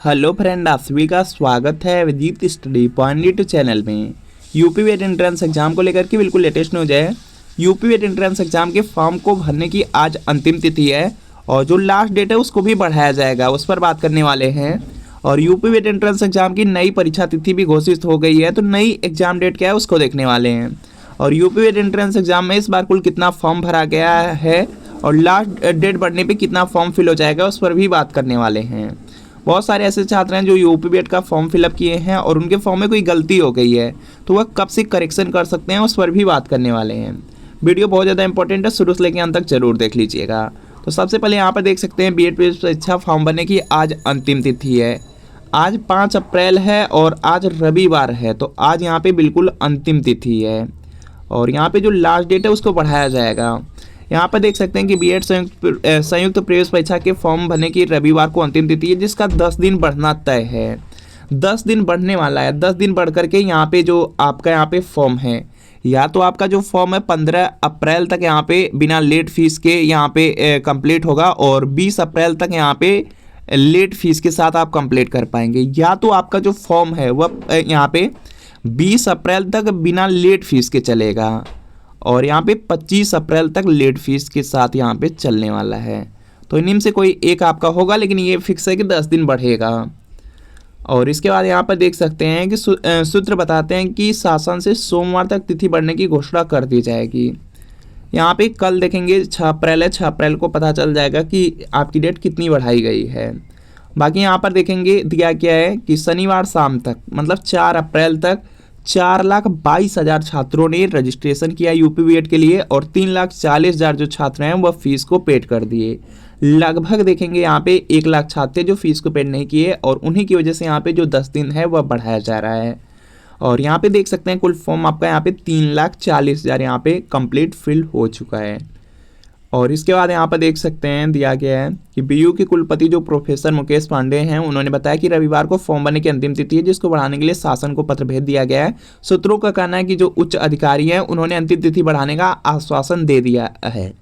Hello friend, आप सभी का स्वागत है विदीप स्टडी पॉइंट चैनल में। यूपी वेट एंट्रेंस एग्जाम को लेकर के बिल्कुल लेटेस्ट न्यूज है। यूपी वेट एंट्रेंस एग्जाम के फॉर्म को भरने की आज अंतिम तिथि है और जो लास्ट डेट है उसको भी बढ़ाया जाएगा, उस पर बात करने वाले हैं। और यूपी वेट एंट्रेंस एग्जाम की नई परीक्षा तिथि भी घोषित हो गई है, तो नई एग्जाम डेट क्या है उसको देखने वाले हैं। और यूपी वेट एंट्रेंस एग्जाम में इस बार कुल कितना फॉर्म भरा गया है और लास्ट डेट बढ़ने पर कितना फॉर्म फिल हो जाएगा उस पर भी बात करने वाले हैं। बहुत सारे ऐसे छात्र हैं जो यूपी बीएड का फॉर्म फिलअप किए हैं और उनके फॉर्म में कोई गलती हो गई है, तो वह कब से करेक्शन कर सकते हैं उस पर भी बात करने वाले हैं। वीडियो बहुत ज़्यादा इंपॉर्टेंट है, शुरू से लेकर अंत तक जरूर देख लीजिएगा। तो सबसे पहले यहाँ पर देख सकते हैं बीएड परीक्षा फॉर्म भरने की आज अंतिम तिथि है। आज 5 अप्रैल है और आज रविवार है, तो आज यहाँ पे बिल्कुल अंतिम तिथि है और यहाँ पे जो लास्ट डेट है उसको बढ़ाया जाएगा। यहाँ पर देख सकते हैं कि बीएड संयुक्त प्रवेश परीक्षा के फॉर्म भरने की रविवार को अंतिम तिथि है, जिसका 10 दिन बढ़ना तय है। 10 दिन बढ़ने वाला है। 10 दिन बढ़ करके यहाँ पे जो आपका यहाँ पे फॉर्म है, या तो आपका जो फॉर्म है 15 अप्रैल तक यहाँ पे बिना लेट फीस के यहाँ पे कंप्लीट होगा और 20 अप्रैल तक यहाँ पे लेट फीस के साथ आप कंप्लीट कर पाएंगे, या तो आपका जो फॉर्म है वह यहाँ पे 20 अप्रैल तक बिना लेट फीस के चलेगा और यहाँ पे 25 अप्रैल तक लेट फीस के साथ यहाँ पे चलने वाला है। तो इनमें से कोई एक आपका होगा, लेकिन ये फिक्स है कि 10 दिन बढ़ेगा। और इसके बाद यहाँ पर देख सकते हैं कि सूत्र बताते हैं कि शासन से सोमवार तक तिथि बढ़ने की घोषणा कर दी जाएगी। यहाँ पे कल देखेंगे 6 अप्रैल है, 6 अप्रैल को पता चल जाएगा कि आपकी डेट कितनी बढ़ाई गई है। बाकी यहाँ पर देखेंगे दिया क्या है कि शनिवार शाम तक मतलब 4 अप्रैल तक 4,22,000 छात्रों ने रजिस्ट्रेशन किया यूपी बीएड के लिए और 3,40,000 जो छात्र हैं वह फीस को पेड कर दिए। लगभग देखेंगे यहाँ पे 1 लाख छात्र जो फीस को पेड नहीं किए और उन्हीं की वजह से यहाँ पे जो 10 दिन है वह बढ़ाया जा रहा है। और यहाँ पे देख सकते हैं कुल फॉर्म आपका यहाँ पे 3,40,000 यहाँ पे कंप्लीट फिल हो चुका है। और इसके बाद यहाँ पर देख सकते हैं दिया गया है कि बीयू के कुलपति जो प्रोफेसर मुकेश पांडे हैं, उन्होंने बताया कि रविवार को फॉर्म भरने की अंतिम तिथि है, जिसको बढ़ाने के लिए शासन को पत्र भेज दिया गया है। सूत्रों का कहना है कि जो उच्च अधिकारी हैं उन्होंने अंतिम तिथि बढ़ाने का आश्वासन दे दिया है।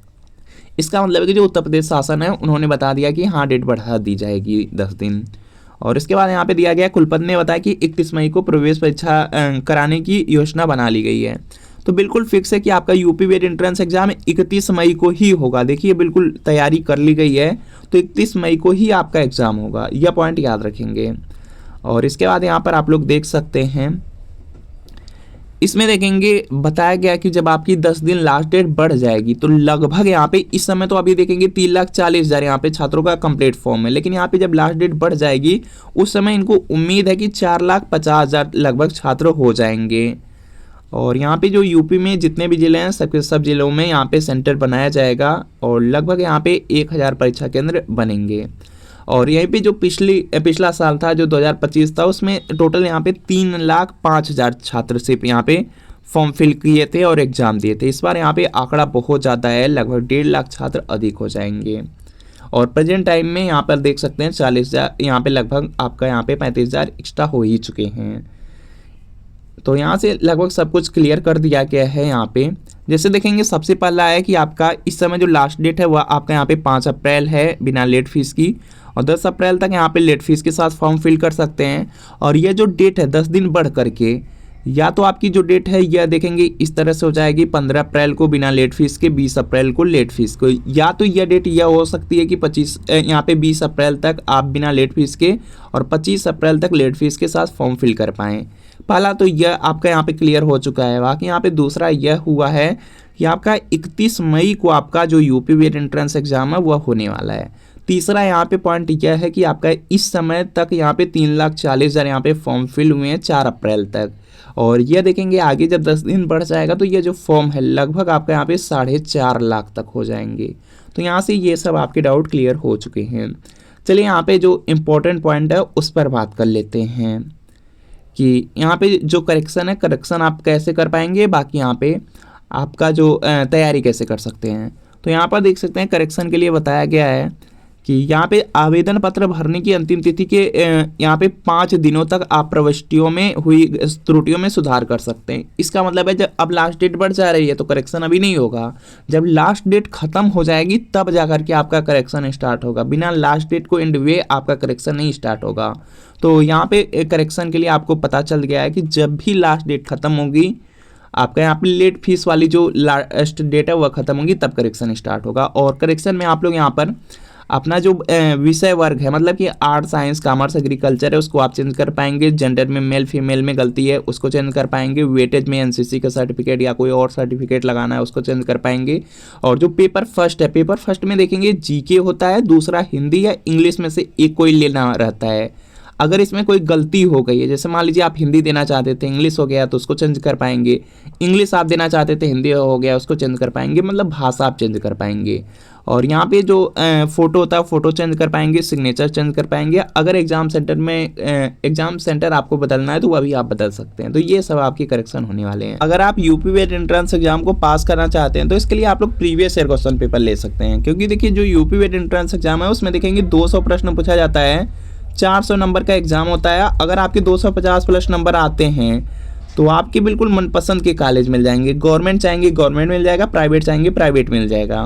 इसका मतलब है कि जो उत्तर प्रदेश शासन है उन्होंने बता दिया कि हाँ डेट बढ़ा दी जाएगी 10 दिन। और इसके बाद यहाँ पे दिया गया कुलपति ने बताया कि 31 मई को प्रवेश परीक्षा कराने की योजना बना ली गई है। तो बिल्कुल फिक्स है कि आपका यूपी बीएड एंट्रेंस एग्जाम 31 मई को ही होगा। देखिए बिल्कुल तैयारी कर ली गई है, तो 31 मई को ही आपका एग्जाम होगा, यह पॉइंट याद रखेंगे। और इसके बाद यहाँ पर आप लोग देख सकते हैं, इसमें देखेंगे बताया गया कि जब आपकी 10 दिन लास्ट डेट बढ़ जाएगी तो लगभग यहाँ पे इस समय तो अभी देखेंगे 3,40,000 यहाँ पे छात्रों का कंप्लीट फॉर्म है, लेकिन यहाँ पे जब लास्ट डेट बढ़ जाएगी उस समय इनको उम्मीद है कि 4,50,000 लगभग छात्र हो जाएंगे। और यहाँ पे जो यूपी में जितने भी जिले हैं सब जिलों में यहाँ पे सेंटर बनाया जाएगा और लगभग यहाँ पे 1,000 परीक्षा केंद्र बनेंगे। और यहीं पे जो पिछला साल था जो 2025 था उसमें टोटल यहाँ पे 3,05,000 छात्र सिर्फ यहाँ पे फॉर्म फिल किए थे और एग्ज़ाम दिए थे। इस बार यहाँ पे आंकड़ा बहुत ज़्यादा है, लगभग 1.5 लाख छात्र अधिक हो जाएंगे। और प्रेजेंट टाइम में यहाँ पर देख सकते हैं 40,000 यहाँ पे लगभग आपका यहाँ पे 35,000 एक्स्ट्रा हो ही चुके हैं। तो यहाँ से लगभग सब कुछ क्लियर कर दिया गया है। यहाँ पे जैसे देखेंगे सबसे पहला है कि आपका इस समय जो लास्ट डेट है वह आपका यहाँ पे 5 अप्रैल है बिना लेट फीस की और 10 अप्रैल तक यहाँ पे लेट फीस के साथ फॉर्म फिल कर सकते हैं। और यह जो डेट है 10 दिन बढ़ करके, या तो आपकी जो डेट है यह देखेंगे इस तरह से हो जाएगी 15 अप्रैल को बिना लेट फीस के, 20 अप्रैल को लेट फीस को, या तो यह डेट यह हो सकती है कि 20 अप्रैल तक आप बिना लेट फीस के और 25 अप्रैल तक लेट फीस के साथ फॉर्म फिल कर पाएँ। पहला तो यह आपका यहाँ पे क्लियर हो चुका है। बाकी यहाँ पे दूसरा यह हुआ है कि आपका 31 मई को आपका जो यूपी बीएड एंट्रेंस एग्जाम है वह होने वाला है। तीसरा यहाँ पे पॉइंट यह है कि आपका इस समय तक यहाँ पे 3,40,000 यहाँ पे फॉर्म फिल हुए हैं 4 अप्रैल तक। और यह देखेंगे आगे जब 10 दिन बढ़ जाएगा तो ये जो फॉर्म है लगभग आपका यहाँ पे 4.5 लाख तक हो जाएंगे। तो यहाँ से ये सब आपके डाउट क्लियर हो चुके हैं। चलिए यहाँ पे जो इम्पोर्टेंट पॉइंट है उस पर बात कर लेते हैं कि यहाँ पे जो करेक्शन है, करेक्शन आप कैसे कर पाएंगे, बाकी यहाँ पे आपका जो तैयारी कैसे कर सकते हैं। तो यहाँ पर देख सकते हैं करेक्शन के लिए बताया गया है कि यहाँ पे आवेदन पत्र भरने की अंतिम तिथि के यहाँ पे 5 दिनों तक आप प्रविष्टियों में हुई त्रुटियों में सुधार कर सकते हैं। इसका मतलब है जब अब लास्ट डेट बढ़ जा रही है तो करेक्शन अभी नहीं होगा, जब लास्ट डेट खत्म हो जाएगी तब जा करके आपका करेक्शन स्टार्ट होगा। बिना लास्ट डेट को एंड हुए आपका करेक्शन नहीं स्टार्ट होगा। तो यहाँ पे करेक्शन के लिए आपको पता चल गया है कि जब भी लास्ट डेट खत्म होगी, आपका यहाँ पे लेट फीस वाली जो लास्ट डेट है वह खत्म होगी, तब करेक्शन स्टार्ट होगा। और करेक्शन में आप लोग यहाँ पर अपना जो विषय वर्ग है, मतलब कि आर्ट, साइंस, कॉमर्स, एग्रीकल्चर है, उसको आप चेंज कर पाएंगे। जेंडर में मेल फीमेल में गलती है उसको चेंज कर पाएंगे। वेटेज में एनसीसी का सर्टिफिकेट या कोई और सर्टिफिकेट लगाना है उसको चेंज कर पाएंगे। और जो पेपर फर्स्ट है, पेपर फर्स्ट में देखेंगे जीके होता है, दूसरा हिंदी या इंग्लिश में से एक कोई लेना रहता है। अगर इसमें कोई गलती हो गई है, जैसे मान लीजिए आप हिंदी देना चाहते थे, इंग्लिश हो गया तो उसको चेंज कर पाएंगे। इंग्लिश आप देना चाहते थे, हिंदी हो गया उसको चेंज कर पाएंगे, मतलब भाषा आप चेंज कर पाएंगे। और यहाँ पे जो फ़ोटो होता है फ़ोटो चेंज कर पाएंगे, सिग्नेचर चेंज कर पाएंगे। अगर एग्जाम सेंटर में एग्जाम सेंटर आपको बदलना है तो वह भी आप बदल सकते हैं। तो ये सब आपके करेक्शन होने वाले हैं। अगर आप यूपी वेट एंट्रेंस एग्जाम को पास करना चाहते हैं तो इसके लिए आप लोग प्रीवियस ईयर क्वेश्चन पेपर ले सकते हैं, क्योंकि देखिए जो यूपी वेट एंट्रेंस एग्जाम है उसमें देखेंगे 200 प्रश्न पूछा जाता है, 400 नंबर का एग्जाम होता है। अगर आपके 250 प्लस नंबर आते हैं तो आपके बिल्कुल मनपसंद के कॉलेज मिल जाएंगे। गवर्नमेंट चाहेंगे गवर्नमेंट मिल जाएगा, प्राइवेट चाहेंगे प्राइवेट मिल जाएगा।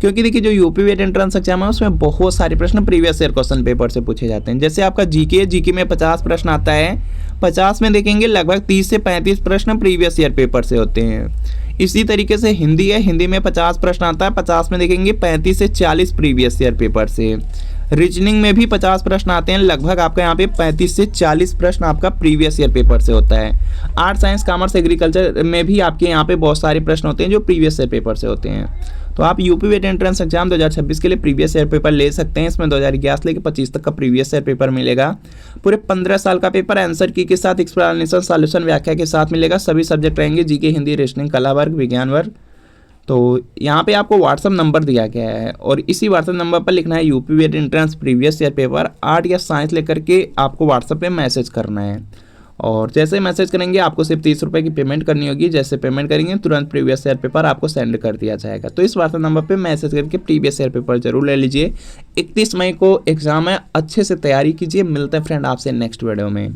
क्योंकि देखिए जो यूपी वेट एंट्रेंस एग्जाम है उसमें बहुत सारे प्रश्न प्रीवियस ईयर क्वेश्चन पेपर से पूछे जाते हैं। जैसे आपका जीके है, जीके में 50 प्रश्न आता है, 50 में देखेंगे लगभग 30 से 35 प्रश्न प्रीवियस ईयर पेपर से होते हैं। इसी तरीके से हिंदी है, हिंदी में 50 प्रश्न आता है, 50 में देखेंगे 35 से 40 प्रीवियस ईयर पेपर से। रीजनिंग में भी 50 प्रश्न आते हैं, लगभग आपका यहाँ पे 35 से 40 प्रश्न आपका प्रीवियस ईयर पेपर से होता है। आर्ट, साइंस, कॉमर्स, एग्रीकल्चर में भी आपके यहाँ पे बहुत सारे प्रश्न होते हैं जो प्रीवियस ईयर पेपर से होते हैं। तो आप यूपी वेट एंट्रेंस एग्जाम 2026 के लिए प्रीवियस ईयर पेपर ले सकते हैं। इसमें 2011 से लेकर 25 तक का प्रीवियस ईयर पेपर मिलेगा। पूरे 15 साल का पेपर आंसर की के साथ एक्सप्लेनेशन, सॉल्यूशन, व्याख्या के साथ मिलेगा। सभी सब्जेक्ट रहेंगे, जीके, हिंदी, रीजनिंग, कला वर्ग, विज्ञान वर्ग। तो यहाँ पे आपको व्हाट्सअप नंबर दिया गया है और इसी व्हाट्सअप नंबर पर लिखना है UP vet entrance previous year paper, art या साइंस लेकर के आपको व्हाट्सअप पे मैसेज करना है। और जैसे मैसेज करेंगे आपको सिर्फ 30 रुपये की पेमेंट करनी होगी। जैसे पेमेंट करेंगे तुरंत प्रीवियस ईयर पेपर आपको सेंड कर दिया जाएगा। तो इस व्हाट्सएप नंबर पे मैसेज करके प्रीवियस ईयर पेपर जरूर ले लीजिए। 31 मई को एग्जाम है, अच्छे से तैयारी कीजिए। मिलते हैं फ्रेंड आपसे नेक्स्ट वीडियो में।